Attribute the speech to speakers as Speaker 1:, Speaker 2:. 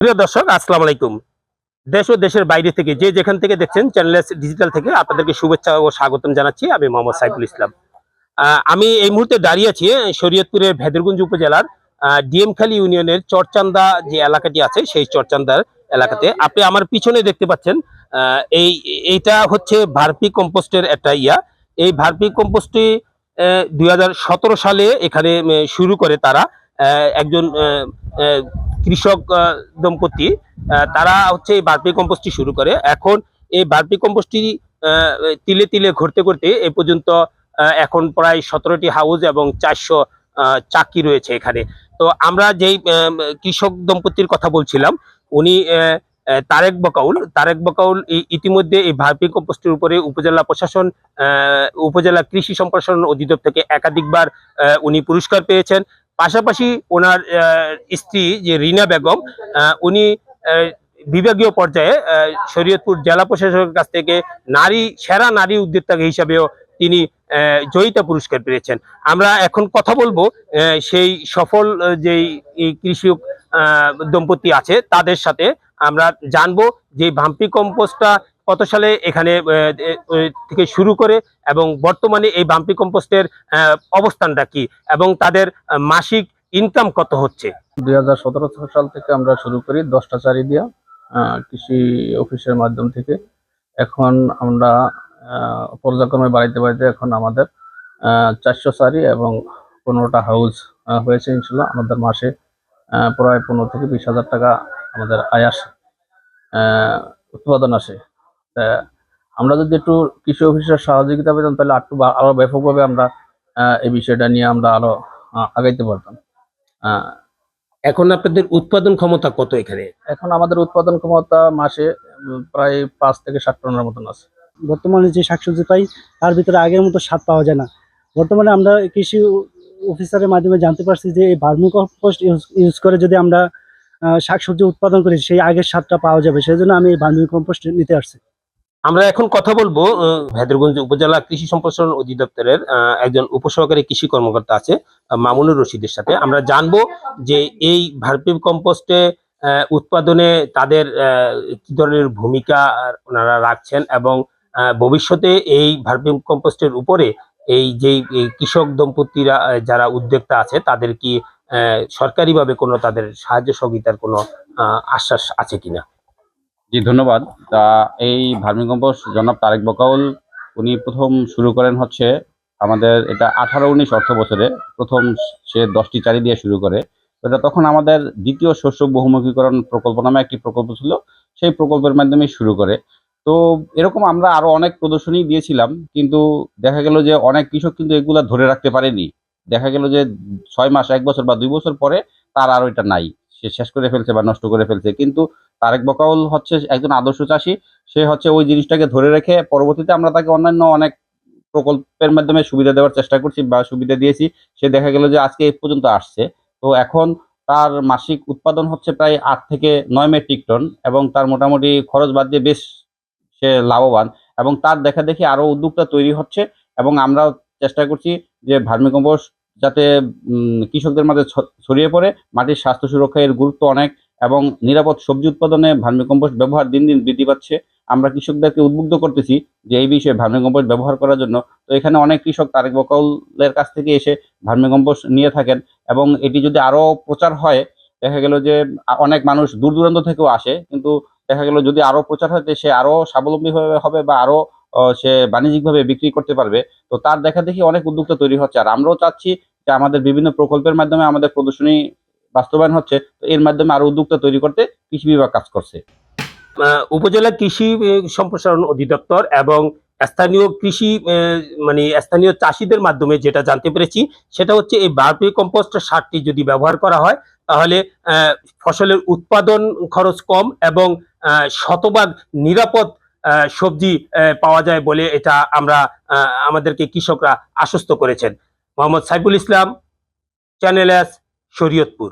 Speaker 1: প্রিয় দর্শক, আসসালামু আলাইকুম। দেশ ও দেশের বাইরে থেকে যে যেখান থেকে দেখছেন চ্যানেল এস ডিজিটাল থেকে আপনাদেরকে শুভেচ্ছা ও স্বাগতম জানাচ্ছি। আমি মোহাম্মদ সাইফুল ইসলাম। আমি এই মুহূর্তে দাঁড়িয়ে আছি শরীয়তপুরের ভেদরগঞ্জ উপজেলার ডিএমখালী ইউনিয়নের চরচান্দা যে এলাকাটি আছে সেই চরচান্দার এলাকাতে। আপনি আমার পিছনে দেখতে পাচ্ছেন এইটা হচ্ছে ভার্মি কম্পোস্টের একটা এই ভার্মি কম্পোস্টটি 2017 সালে এখানে শুরু করে তারা। একজন কৃষক দম্পতি তারা হচ্ছে এই ভার্মি কম্পোস্টটি শুরু করে। এখন এই ভার্মি কম্পোস্টটি তিলে তিলে ঘুরতে ঘুরতে এ পর্যন্ত এখন প্রায় 17টি হাউস এবং 400 চাকি রয়েছে এখানে। তো আমরা যেই কৃষক দম্পতির কথা বলছিলাম, উনি তারেক বকাউল ইতিমধ্যে এই ভার্মি কম্পোস্টের উপরে উপজেলা প্রশাসন, উপজেলা কৃষি সম্প্রসারণ অধিদপ্তর থেকে একাধিকবার উনি পুরস্কার পেয়েছেন। পাশাপাশি ওনার স্ত্রী যে রিনা বেগম, উনি বিভাগীয় পর্যায়ে শরীয়তপুর জেলা প্রশাসকের কাছ থেকে সেরা নারী উদ্যোক্তা হিসাবেও তিনি জয়িতা পুরস্কার পেয়েছেন। আমরা এখন কথা বলবো সেই সফল যেই কৃষক দম্পতি আছে তাদের সাথে। আমরা জানবো যে ভার্মি কম্পোস্টটা কত সালে এখানে থেকে শুরু করে এবং বর্তমানে এই ভার্মি কম্পোস্টের অবস্থানটা কি এবং তাদের মাসিক ইনকাম কত হচ্ছে।
Speaker 2: 2017 সাল থেকে আমরা শুরু করি 10টা চারি দিয়া কৃষি অফিসের মাধ্যম থেকে। এখন আমরা পর্যায়ক্রমে বাড়াইতে বাড়াইতে এখন আমাদের 400 চারি এবং 15টা হাউস হয়েছে। ইনশাল্লাহ আমাদের মাসে প্রায় 15 থেকে 20,000 টাকা আমাদের আয় আসে, উৎপাদন আসে। আমরা যদি একটু কৃষি অফিসের সহযোগিতা পেতাম তাহলে আরো ব্যাপকভাবে আমরা এই বিষয়টা নিয়ে আমরা আরো আগাইতে পারতাম।
Speaker 1: এখন আপনাদের উৎপাদন ক্ষমতা কত এখানে?
Speaker 2: এখন আমাদের উৎপাদন ক্ষমতা মাসে প্রায় 5 থেকে 7 টনের মতন আছে।
Speaker 3: বর্তমানে যে শাকসবজি পাই তার ভিতরে আগের মতো স্বাদ পাওয়া যায় না। বর্তমানে আমরা কৃষি অফিসারের মাধ্যমে জানতে পারছি যে এই ভার্মি কম্পোস্ট ইউজ করে যদি আমরা শাকসবজি উৎপাদন করি সেই আগের স্বাদটা পাওয়া যাবে। সেই জন্য আমি এই ভার্মি কম্পোস্ট নিতে আসছি।
Speaker 1: আমরা এখন কথা বলবো ভেদরগঞ্জ উপজেলা কৃষি সম্প্রসারণ অধিদপ্তরের একজন উপসহকারী কৃষি কর্মকর্তা আছে মামুনুর রশিদের সাথে। আমরা জানবো যে এই ভার্মি কম্পোস্টে উৎপাদনে তাদের কি ধরনের ভূমিকা ওনারা রাখছেন এবং ভবিষ্যতে এই ভার্মি কম্পোস্টের উপরে এই যে কৃষক দম্পতিরা যারা উদ্যোক্তা আছে তাদের কি সরকারিভাবে কোনো তাদের সাহায্য সহযোগিতার কোনো আশ্বাস আছে কিনা।
Speaker 4: জি, ধন্যবাদ। তা এই ভার্মি কম্পোস্ট জনাব তারেক বকাউল উনি প্রথম শুরু করেন হচ্ছে আমাদের এটা 18-19 অর্থ বছরে প্রথম সে 10টি চারি দিয়ে শুরু করে। এটা তখন আমাদের দ্বিতীয় শস্য বহুমুখীকরণ প্রকল্প নামে একটি প্রকল্প ছিল, সেই প্রকল্পের মাধ্যমে শুরু করে। তো এরকম আমরা আরো অনেক প্রদর্শনী দিয়েছিলাম, কিন্তু দেখা গেল যে অনেক কৃষক কিন্তু এগুলা ধরে রাখতে পারেনি। দেখা গেল যে 6 মাস, 1 বছর বা 2 বছর পরে তার আর ওইটা নাই, সে শেষ করে ফেলছে বা নষ্ট করে ফেলছে। কিন্তু তারেক বকাউল হচ্ছে একজন আদর্শ চাষী, সে হচ্ছে ওই জিনিসটাকে ধরে রেখে পরবর্তীতে আমরা তাকে অন্যান্য অনেক প্রকল্পের মাধ্যমে সুবিধা দেওয়ার চেষ্টা করছি বা সুবিধা দিয়েছি। সে দেখা গেল যে আজকে এই পর্যন্ত আসছে। তো এখন তার মাসিক উৎপাদন হচ্ছে প্রায় 8 থেকে 9 মেট্রিক টন এবং তার মোটামুটি খরচ বাদ দিয়ে বেশ সে লাভবান এবং তার দেখা দেখি আরো উদ্যোক্তা তৈরি হচ্ছে। এবং আমরাও চেষ্টা করছি যে ভার্মি কম্পোস্ট যাতে কৃষকদের মাঝে ছড়িয়ে পড়ে। মাটির স্বাস্থ্য সুরক্ষা এর গুরুত্ব অনেক এবং নিরাপদ সবজি উৎপাদনে ভার্মি কম্পোস্ট ব্যবহার দিন দিন বৃদ্ধি পাচ্ছে। আমরা কৃষকদেরকে উদ্বুদ্ধ করতেছি যে এই বিষয়ে ভার্মি কম্পোস্ট ব্যবহার করার জন্য। তো এখানে অনেক কৃষক তারেক বকাউলের কাছ থেকে এসে ভার্মি কম্পোস্ট নিয়ে থাকেন এবং এটি যদি আরো প্রচার হয়, দেখা গেল যে অনেক মানুষ দূর দূরান্ত থেকেও আসে, কিন্তু দেখা গেল যদি আরো প্রচার হয় সে আরো স্বাবলম্বী হবে বা আরো সে বাণিজ্যিকভাবে বিক্রি করতে পারবে। তো তার দেখা দেখি অনেক উদ্যোক্তা তৈরি হচ্ছে। আর আমরাও চাচ্ছি যে আমাদের বিভিন্ন প্রকল্পের মাধ্যমে আমাদের প্রদর্শনী বাস্তবায়ন হচ্ছে, তো এর মাধ্যমে আরো উদ্যোক্তা তৈরি করতে কৃষি বিভাগ কাজ করছে।
Speaker 1: উপজেলা কৃষি সম্প্রসারণ অধিদপ্তর এবং স্থানীয় কৃষি স্থানীয় চাষিদের মাধ্যমে যেটা জানতে পেরেছি সেটা হচ্ছে এই ভার্মি কম্পোস্ট সারটি যদি ব্যবহার করা হয় তাহলে ফসলের উৎপাদন খরচ কম এবং শতভাগ নিরাপদ সবজি পাওয়া যায় বলে এটা আমরা আমাদেরকে কৃষকরা আশ্বস্ত করেছেন। Mohammad Saiful Islam, channel S, Shariatpur.